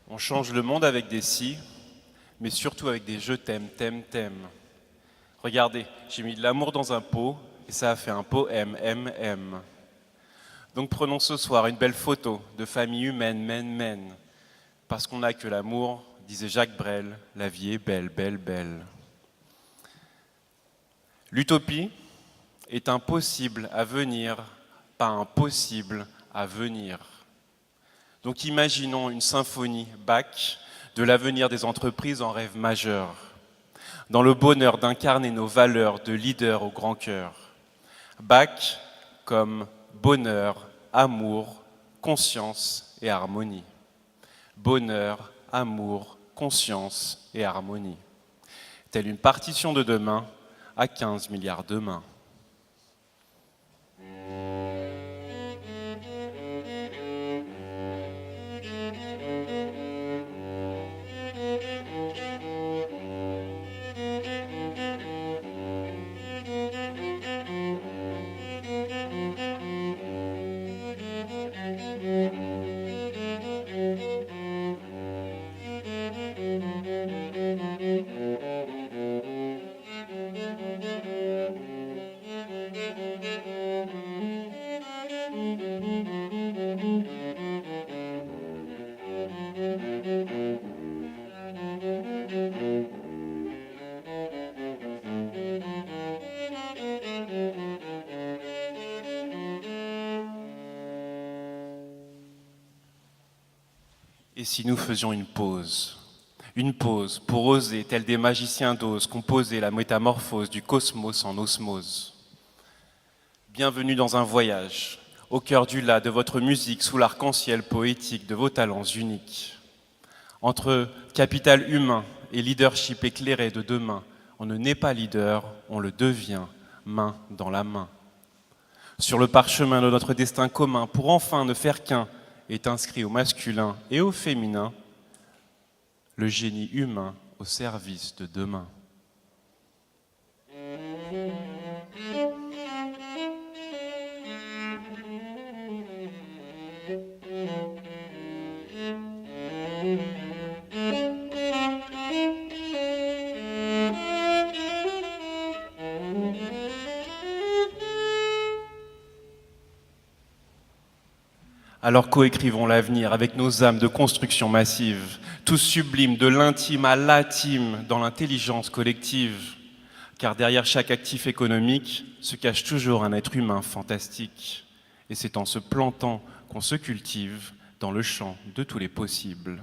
On change le monde avec des si, mais surtout avec des je t'aime, t'aime, t'aime. Regardez, j'ai mis de l'amour dans un pot et ça a fait un poème, M. Donc prenons ce soir une belle photo de famille humaine, men. Parce qu'on n'a que l'amour, disait Jacques Brel, la vie est belle, belle, belle. L'utopie est impossible à venir, pas impossible à venir. Donc imaginons une symphonie Bach de l'avenir des entreprises en rêve majeur, dans le bonheur d'incarner nos valeurs de leader au grand cœur. Bach comme bonheur, amour, conscience et harmonie. Bonheur, amour, conscience et harmonie. Telle une partition de demain à 15 milliards de mains. Et si nous faisions une pause pour oser, tels des magiciens d'Oz, composer la métamorphose du cosmos en osmose. Bienvenue dans un voyage, au cœur du là de votre musique, sous l'arc-en-ciel poétique de vos talents uniques. Entre capital humain et leadership éclairé de demain, on ne naît pas leader, on le devient, main dans la main. Sur le parchemin de notre destin commun, pour enfin ne faire qu'un, est inscrit au masculin et au féminin, le génie humain au service de demain. Alors coécrivons l'avenir avec nos âmes de construction massive, tous sublimes de l'intime à l'intime dans l'intelligence collective. Car derrière chaque actif économique se cache toujours un être humain fantastique. Et c'est en se plantant qu'on se cultive dans le champ de tous les possibles.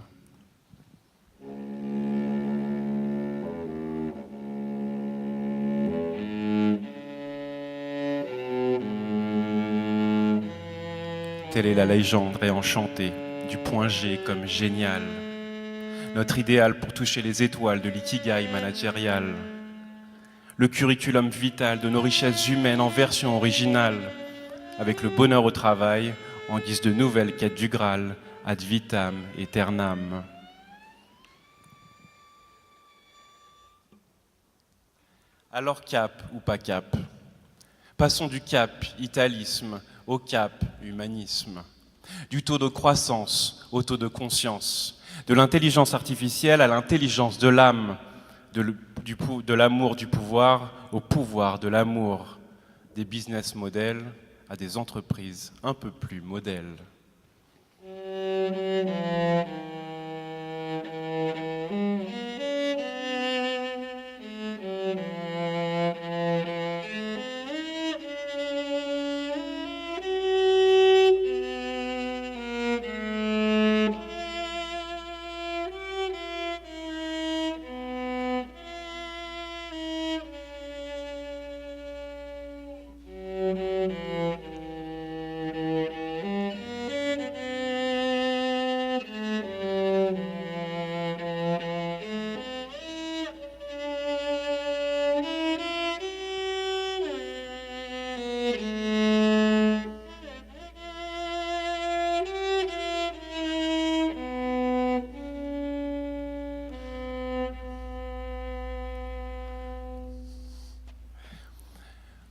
Telle est la légende réenchantée du point G comme génial. Notre idéal pour toucher les étoiles de l'ikigai managérial. Le curriculum vital de nos richesses humaines en version originale, avec le bonheur au travail en guise de nouvelle quête du Graal, ad vitam aeternam. Alors cap ou pas cap? Passons du cap italisme au cap humanisme, du taux de croissance au taux de conscience, de l'intelligence artificielle à l'intelligence de l'âme, de l'amour du pouvoir au pouvoir de l'amour, des business models à des entreprises un peu plus modèles.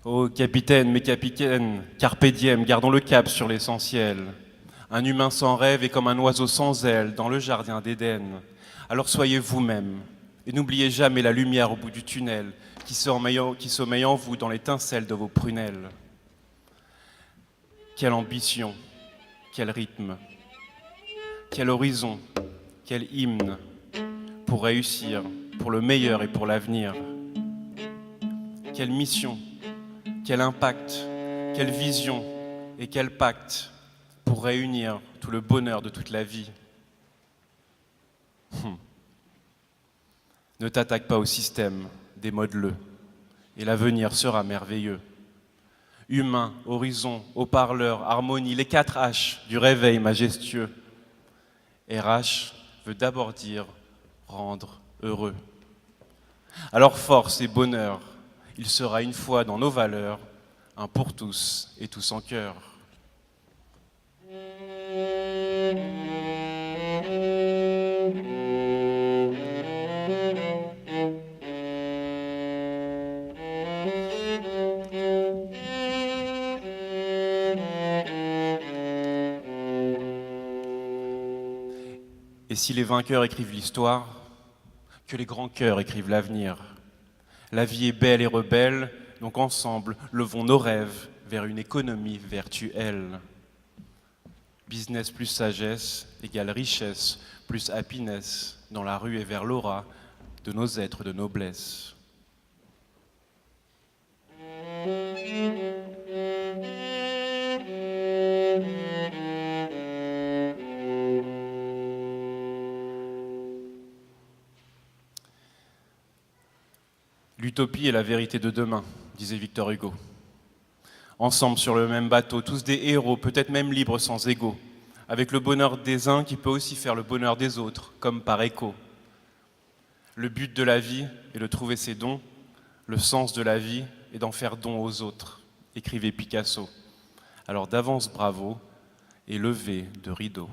Oh capitaine, mes capitaines, carpe diem, gardons le cap sur l'essentiel. Un humain sans rêve est comme un oiseau sans aile dans le jardin d'Éden. Alors soyez vous-même et n'oubliez jamais la lumière au bout du tunnel qui sommeille en vous dans l'étincelle de vos prunelles. Quelle ambition, quel rythme, quel horizon, quel hymne pour réussir, pour le meilleur et pour l'avenir. Quelle mission, quel impact, quelle vision et quel pacte pour réunir tout le bonheur de toute la vie. Ne t'attaque pas au système, démode-le, et l'avenir sera merveilleux. Humain, horizon, haut-parleur, harmonie, les 4 H du réveil majestueux. RH veut d'abord dire rendre heureux. Alors force et bonheur, il sera une fois dans nos valeurs, un pour tous et tous en cœur. Et si les vainqueurs écrivent l'histoire, que les grands cœurs écrivent l'avenir. La vie est belle et rebelle, donc ensemble, levons nos rêves vers une économie virtuelle. Business plus sagesse égale richesse plus happiness dans la rue et vers l'aura de nos êtres de noblesse. L'utopie est la vérité de demain, disait Victor Hugo. Ensemble sur le même bateau, tous des héros, peut-être même libres sans ego, avec le bonheur des uns qui peut aussi faire le bonheur des autres, comme par écho. Le but de la vie est de trouver ses dons, le sens de la vie est d'en faire don aux autres, écrivait Picasso. Alors d'avance bravo et levez de rideau.